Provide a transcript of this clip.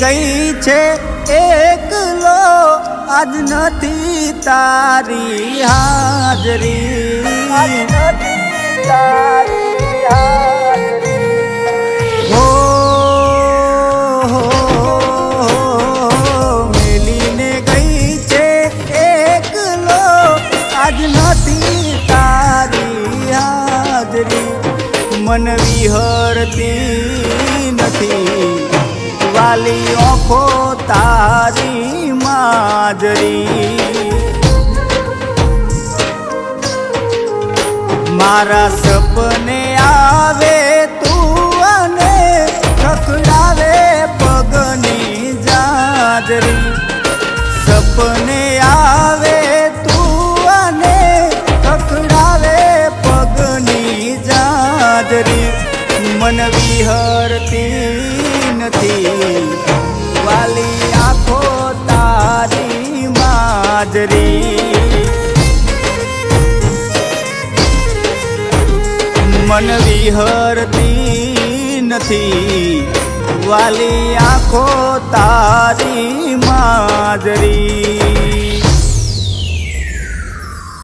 ગઈ છે એકલો, આજ નથી તારી હાજરી, આજ નથી તારી હાજરી. હો મેલીને ગઈ છે એકલો, આજ નથી તારી હાજરી. મન વિહરતી નથી વાલી આંખો તારી માજરી. મારા સપને આવે તું અને ખખડાવે પગની જાજરી. સપને આવે તું અને ખખડાવે પગની જાજરી. મન વિહરતી નથી વાલી આંખો તારી માજરી. મન વિહરતી નથી વાલી આંખો તારી માજરી.